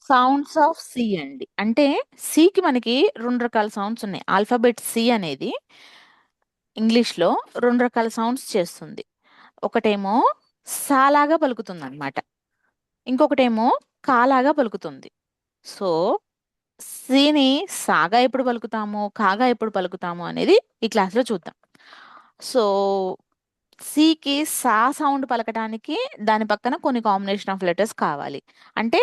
Sounds of C అండి. అంటే సికి మనకి 2 రకాల సౌండ్స్ ఉన్నాయి. ఆల్ఫాబెట్ సి అనేది ఇంగ్లీష్‌లో 2 రకాల సౌండ్స్ చేస్తుంది. ఒకటేమో సా లాగా పలుకుతుందనమాట. ఇంకొకటేమో కా లాగా పలుకుతుంది. సో, సిని సాగా ఎప్పుడు పలుకుతాము, కాగా ఎప్పుడు పలుకుతాము అనేది ఈ క్లాస్‌లో చూద్దాం. సో, సికి సా సౌండ్ పలకటానికి దాని పక్కన కొన్ని కాంబినేషన్ ఆఫ్ లెటర్స్ కావాలి. అంటే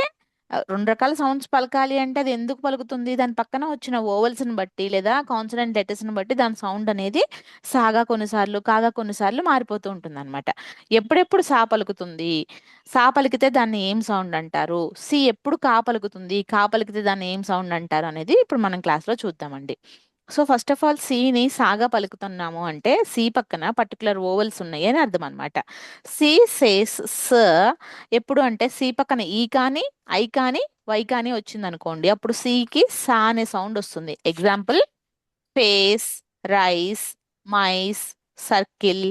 2 రకాల సౌండ్స్ పలకాలి అంటే అది ఎందుకు పలుకుతుంది? దాని పక్కన వచ్చిన వోవెల్స్‌ని బట్టి లేదా కాన్సోనెంట్ లెటర్స్‌ని బట్టి దాని సౌండ్ అనేది సాగా కొన్నిసార్లు, కాగా కొన్నిసార్లు మారిపోతూ ఉంటుందన్నమాట. ఎప్పుడెప్పుడు సా పలుకుతుంది? సా పలికితే దాన్ని ఏం సౌండ్ అంటారు? సి ఎప్పుడు కా పలుకుతుంది? కా పలికితే దాన్ని ఏం సౌండ్ అంటారు? అనేది ఇప్పుడు మనం క్లాస్‌లో చూద్దామండి. సో ఫస్ట్ ఆఫ్ ఆల్ సిని సాగా పలుకుతున్నాము అంటే సి పక్కన పర్టికులర్ ఓవెల్స్ ఉన్నాయి అని అర్థం అనమాట. సి సేస్ స ఎప్పుడు అంటే సి పక్కన ఈ కానీ ఐ కానీ వై కానీ వచ్చింది అనుకోండి, అప్పుడు సికి సా అనే సౌండ్ వస్తుంది. Example face, rice, mice, circle,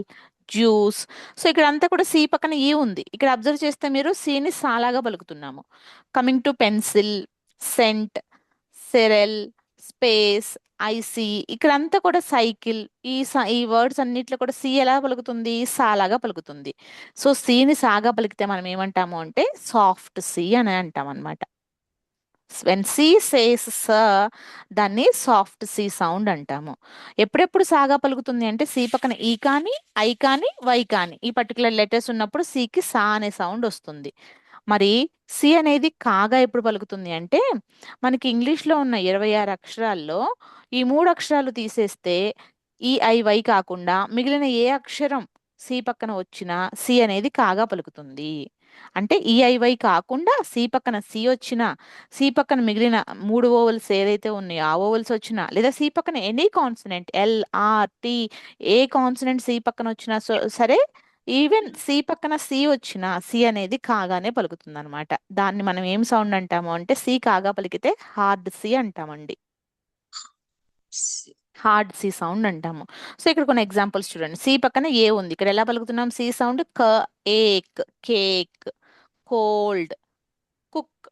juice. So ఇక్కడ అంతా కూడా సి పక్కన ఈ ఉంది. ఇక్కడ అబ్జర్వ్ చేస్తే మీరు సిని సాలాగా పలుకుతున్నాము. Coming to pencil, cent, cereal, space, ఐసి, ఇక్కడంతా కూడా సైకిల్, ఈ వర్డ్స్ అన్నిట్లో కూడా సి ఎలా పలుకుతుంది? సాలాగా పలుకుతుంది. సో సిని సాగా పలికితే మనం ఏమంటాము అంటే సాఫ్ట్ సి అని అంటాం అనమాట. వెన్ సి సేస్ స దాన్ని సాఫ్ట్ సి సౌండ్ అంటాము. ఎప్పుడెప్పుడు సాగా పలుకుతుంది అంటే సి పక్కన ఈ కానీ ఐ కానీ వై కానీ ఈ పర్టికులర్ లెటర్స్ ఉన్నప్పుడు సికి సా అనే సౌండ్ వస్తుంది. మరి సి అనేది కాగా ఎప్పుడు పలుకుతుంది అంటే మనకి ఇంగ్లీష్లో ఉన్న 26 అక్షరాల్లో ఈ 3 అక్షరాలు తీసేస్తే ఈ ఐ వై కాకుండా మిగిలిన ఏ అక్షరం సి పక్కన వచ్చినా సి అనేది కాగా పలుకుతుంది. అంటే ఈఐవై కాకుండా సి పక్కన సి వచ్చినా, సి పక్కన మిగిలిన 3 ఓవెల్స్ ఏదైతే ఉన్నాయో ఆ ఓవెల్స్ వచ్చినా, లేదా సి పక్కన any consonant L R T a consonant C పక్కన వచ్చినా సరే, ఈవెన్ సి పక్కన సి వచ్చినా సి అనేది కాగానే పలుకుతుంది అనమాట. దాన్ని మనం ఏం సౌండ్ అంటాము అంటే సి కాగా పలికితే హార్డ్ సి అంటామండి. హార్డ్ సి సౌండ్ అంటాము. సో ఇక్కడ కొన్ని ఎగ్జాంపుల్స్ చూడండి. సి పక్కన ఏ ఉంది. ఇక్కడ ఎలా పలుకుతున్నాం? సి సౌండ్ క, ache, cake, cold, cook,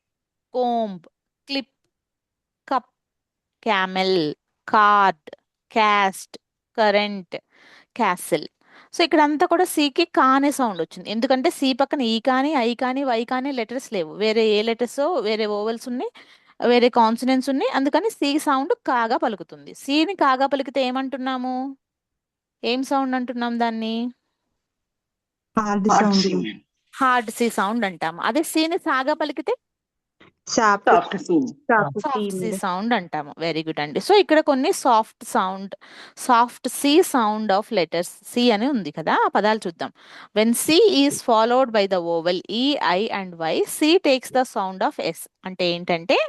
comb, clip, cup, camel, card, cast, current, castle. So ఇక్కడ అంతా కూడా సికి కా అనే సౌండ్ వచ్చింది. ఎందుకంటే సి పక్కన ఈ కానీ ఐ కానీ వై కానీ లెటర్స్ లేవు. వేరే ఏ లెటర్స్ వేరే ఓవెల్స్ ఉన్నాయి, వేరే కాన్సనెంట్స్ ఉన్నాయి. అందుకని సి సౌండ్ కాగా పలుకుతుంది. సిని కాగా పలికితే ఏమంటున్నాము? ఏం సౌండ్ అంటున్నాం దాన్ని? Hard heart sound seen hard C sound అంటాము. అదే సిని సాగా పలికితే soft soft seen soft soft C seen sound అంటాము. వెరీ గుడ్ అండి. సో ఇక్కడ కొన్ని soft C sound of letters C అని ఉంది కదా, ఆ పదాలు చూద్దాం. When C is followed by the vowel E I and Y C takes the sound of S. అంటే ఏంటంటే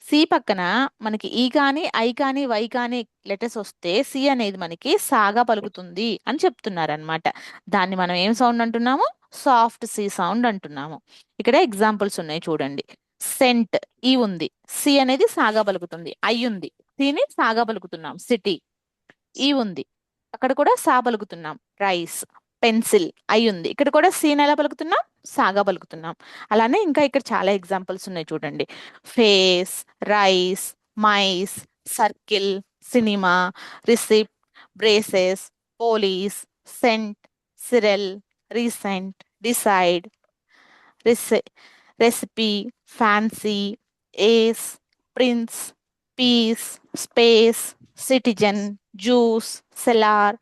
సి పక్కన మనకి ఈ కానీ ఐ కానీ వై కానీ లెటర్స్ వస్తే సి అనేది మనకి సాగా పలుకుతుంది అని చెప్తున్నారనమాట. దాన్ని మనం ఏం సౌండ్ అంటున్నాము? సాఫ్ట్ సి సౌండ్ అంటున్నాము. ఇక్కడ ఎగ్జాంపుల్స్ ఉన్నాయి చూడండి. సెంట్ ఈ ఉంది, సి అనేది సాగా పలుకుతుంది. ఐ ఉంది, సిని సాగా పలుకుతున్నాం. సిటీ ఈ ఉంది, అక్కడ కూడా సా పలుకుతున్నాం. రైస్, పెన్సిల్ ఐ ఉంది, ఇక్కడ కూడా సీని ఎలా పలుకుతున్నాం? సాగా పలుకుతున్నాం. అలానే ఇంకా ఇక్కడ చాలా ఎగ్జాంపుల్స్ ఉన్నాయి చూడండి. Face, rice, mice, circle, cinema, receipt, braces, police, cent, cereal, recent, decide, recipe, fancy, ace, prince, peace, space, citizen, juice, cellar,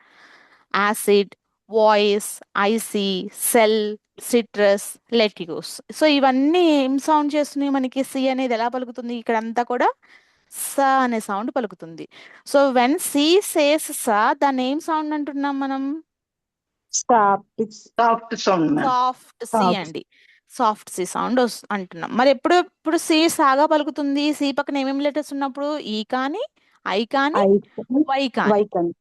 acid, voice, icy, cell, citrus, lettuce. So ఇవన్నీ ఏం సౌండ్ చేస్తున్నాయి మనకి? సి అనేది ఎలా పలుకుతుంది? ఇక్కడ అంతా కూడా స అనే సౌండ్ పలుకుతుంది. సో వెన్ సి సేస్ స దాన్ని ఏం సౌండ్ అంటున్నాం మనం? Soft sound ma'am. Soft C అండి. సాఫ్ట్ సి సౌండ్ అంటున్నాం. మరి ఇప్పుడు సి సాగా పలుకుతుంది? సి పక్కన ఏమేమి లెటర్స్ ఉన్నప్పుడు? ఈ కానీ ఐ కానీ వై కానీ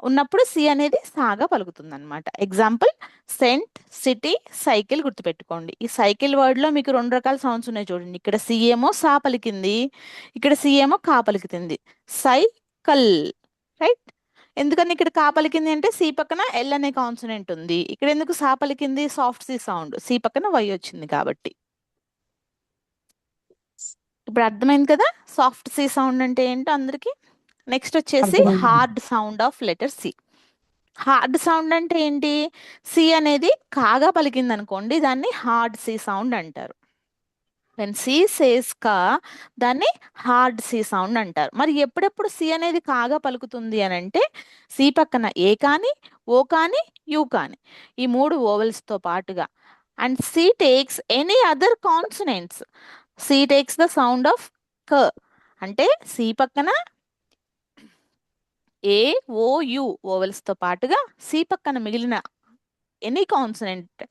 ఉన్నప్పుడు సి అనేది సాగా పలుకుతుంది అనమాట. ఎగ్జాంపుల్ సెంట్, సిటీ, సైకిల్ గుర్తుపెట్టుకోండి. ఈ సైకిల్ వర్డ్ లో మీకు 2 రకాల సౌండ్స్ ఉన్నాయి చూడండి. ఇక్కడ సి ఏమో సా పలికింది, ఇక్కడ సి ఏమో కా పలికింది. Cycle, right? ఎందుకని ఇక్కడ కా పలికింది అంటే సి పక్కన ఎల్ అనే కాన్సనెంట్ ఉంది. ఇక్కడ ఎందుకు సా పలికింది? సాఫ్ట్ సి సౌండ్, సి పక్కన వై వచ్చింది కాబట్టి. ఇప్పుడు అర్థమైంది కదా సాఫ్ట్ సి సౌండ్ అంటే ఏంటో అందరికి. నెక్స్ట్ వచ్చేసి అర్థమైంది. Hard sound of letter C. Hard sound అంటే ఏంటి? సి అనేది కాగా పలికింది అనుకోండి, దాన్ని హార్డ్ సి సౌండ్ అంటారు. వెన్ సి సేస్ కా, దాన్ని హార్డ్ సి సౌండ్ అంటారు. మరి ఎప్పుడెప్పుడు సి అనేది కాగా పలుకుతుంది అని అంటే, సి పక్కన ఏ కానీ, ఓ కానీ, యు కానీ, ఈ మూడు vowels తో పాటుగా. And C takes any other consonants. C takes the sound of క. అంటే సి పక్కన ఏ, ఓ, యు vowels తో పాటుగా సి పక్కన మిగిలిన ఎనీ కాన్సనెంట్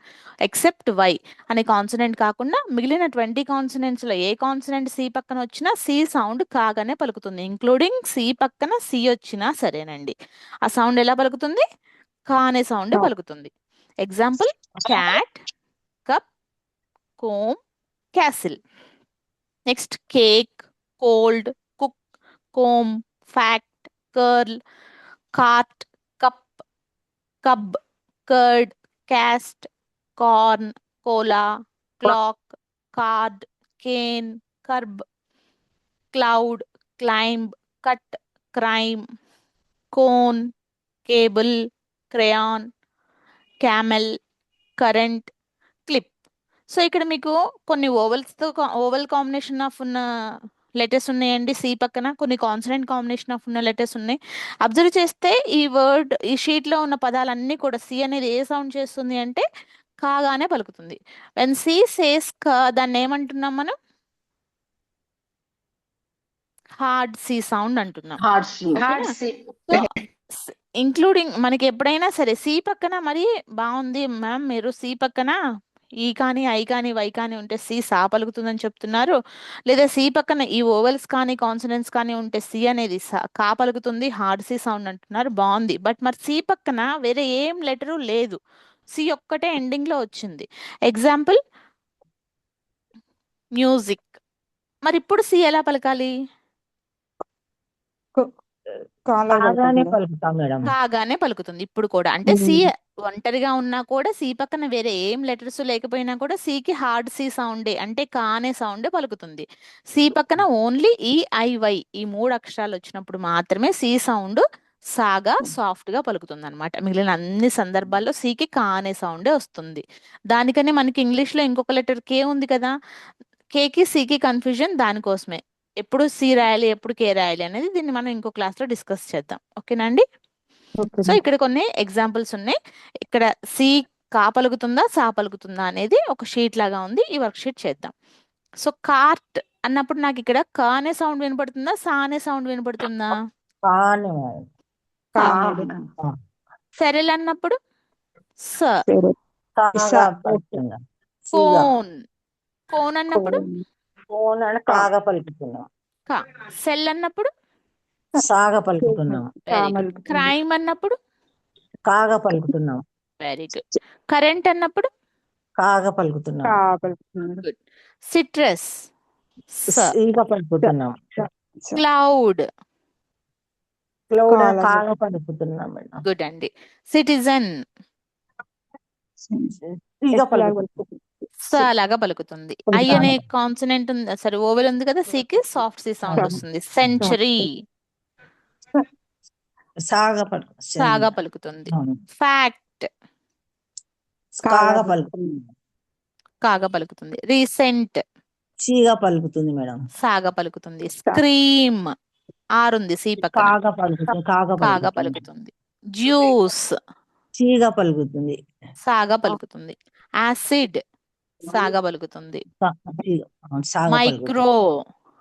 ఎక్సెప్ట్ వై అనే కాన్సనెంట్ కాకుండా మిగిలిన 20 కాన్సనెంట్స్ లో ఏ కాన్సనెంట్ సి పక్కన వచ్చినా సి సౌండ్ కాగానే పలుకుతుంది. ఇంక్లూడింగ్ సి పక్కన సి వచ్చినా సరేనండి. ఆ సౌండ్ ఎలా పలుకుతుంది? కా అనే సౌండే పలుకుతుంది. Example cat, cup, comb, castle. Next cake, cold, cook, comb, fact, curl, cart, cup, cub, curd, cast, corn, cola, clock, card, cane, curb, cloud, climb, cut, crime, cone, cable, crayon, camel, current, clip. So ఇక్కడ మీకు కొన్ని ఓవెల్స్తో vowel combination of ఉన్న letters ఉన్నాయండి. C పక్కన కొన్ని consonant combination of ఉన్న letters ఉన్నాయి. అబ్జర్వ్ చేస్తే ఈ షీట్లో ఉన్న పదాలన్నీ కూడా సి అనేది ఏ సౌండ్ చేస్తుంది అంటే కాగానే పలుకుతుంది. వెన్ సి సేస్ క, దాన్ని ఏమంటున్నాం మనం? హార్డ్ సి సౌండ్ అంటున్నాం. Hard C. ఓకేనా? సో ఇంక్లూడింగ్ మనకి ఎప్పుడైనా సరే సి పక్కన మరి బాగుంది మ్యామ్, మీరు సి పక్కన ఈ కానీ, ఐ కానీ, వై కానీ ఉంటే సి సా పలుకుతుందని చెప్తున్నారు, లేదా సి పక్కన ఈ ఓవెల్స్ కానీ కాన్సనెంట్స్ కానీ ఉంటే సి అనేది కా పలుకుతుంది, హార్డ్ సి సౌండ్ అంటున్నారు. బాగుంది. బట్ మరి సి పక్కన వేరే ఏం లెటరు లేదు, సి ఒక్కటే ఎండింగ్ లో వచ్చింది. Example music. మరి ఇప్పుడు సి ఎలా పలకాలి? కాగానే పలుకుతాం మేడం. కాగానే పలుకుతుంది ఇప్పుడు కూడా. అంటే సి ఒంటరిగా ఉన్నా కూడా, సి పక్కన వేరే ఏం లెటర్స్ లేకపోయినా కూడా సికి హార్డ్ సి సౌండే, అంటే కా అనే సౌండే పలుకుతుంది. సి పక్కన ఓన్లీ ఈ, ఐ, వై ఈ మూడు అక్షరాలు వచ్చినప్పుడు మాత్రమే సి సౌండ్ సాగా సాఫ్ట్ గా పలుకుతుంది అనమాట. మిగిలిన అన్ని సందర్భాల్లో సికి కా అనే సౌండే వస్తుంది. దానికని మనకి ఇంగ్లీష్ లో ఇంకొక లెటర్ కే ఉంది కదా, కేకి సికి కన్ఫ్యూజన్ దానికోసమే. ఎప్పుడు సి రాయాలి, ఎప్పుడు కే రాయాలి అనేది దీన్ని మనం ఇంకో క్లాస్ లో డిస్కస్ చేద్దాం. ఓకేనా అండి? సో ఇక్కడ కొన్ని ఎగ్జాంపుల్స్ ఉన్నాయి. ఇక్కడ సి కా పలుకుతుందా, సా పలుకుతుందా అనేది ఒక షీట్ లాగా ఉంది. ఈ వర్క్ షీట్ చేద్దాం. సో కార్ట్ అన్నప్పుడు నాకు ఇక్కడ కా అనే సౌండ్ వినపడుతుందా, సా అనే సౌండ్ వినపడుతుందా? కానే కా. కా. సెరెల్ అన్నప్పుడు స. కాగా పలుకుతున్నాం. సీగా. కోన్, కోన్ అన్నప్పుడు కోన్ అని కాగా పలుకుతున్నాం. కా. సెల్ అన్నప్పుడు సాగా పలుకుతున్నాం. Very good. క్రైమ్ అన్నప్పుడు కాగా పలుకుతున్నాం. Very good. కరెంట్ అన్నప్పుడు కాగా పలుకుతున్నాం. గుడ్. సిట్రస్ సీగా పలుకుతున్నాం. క్లౌడ్ క్లౌడ్ అని కాగా పలుకుతున్నాం మేడం. గుడ్ అండి. సిటిజన్ సీగా పలుకుతున్నాం. స లాగా పలుకుతుంది. ఐ అనే కాన్సనెంట్ ఉంది, సరే ఓవెల్ ఉంది కదా, సికి సాఫ్ట్ సి సౌండ్ వస్తుంది. సెంచరీ సాగా సాగా పలుకుతుంది. ఫ్యాక్ట్ కాగా పలుకుతుంది. కాగా పలుకుతుంది. రీసెంట్ చీగా పలుకుతుంది మేడం. సాగా పలుకుతుంది. స్క్రీమ్ ఆరుంది సి పక్కన, కాగా పలుకుతుంది. కాగా పలుకుతుంది. జ్యూస్ చీగా పలుకుతుంది. సాగా పలుకుతుంది. యాసిడ్ సాగా పలుకుతుంది. మైక్రో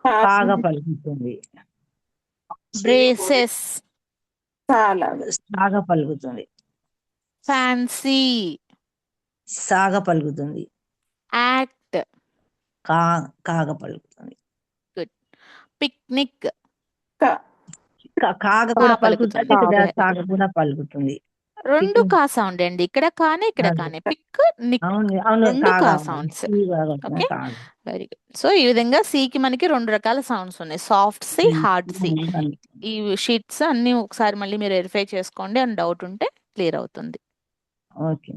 సాగా పలుకుతుంది. బ్రేసెస్ సాగా పలుకుతుంది. ఫ్యాన్సీ సాగా పలుకుతుంది. యాక్ట్ కాగా పలుకుతుంది. గుడ్. పిక్నిక్ కాగా కూడా పలుకుతుంది, సాగా కూడా పలుకుతుంది. రెండు కా సౌండ్ అండి, ఇక్కడ కానే ఇక్కడ కానే. పిక్, నిక్ రెండు కా sounds. Okay, very good. So ఈ విధంగా సి కి మనకి రెండు రకాల సౌండ్స్ ఉన్నాయి, సాఫ్ట్ సి, హార్డ్ సి. ఈ షీట్స్ అన్ని ఒకసారి మళ్ళీ మీరు వెరిఫై చేసుకోండి, అని డౌట్ ఉంటే క్లియర్ అవుతుంది. ఓకే.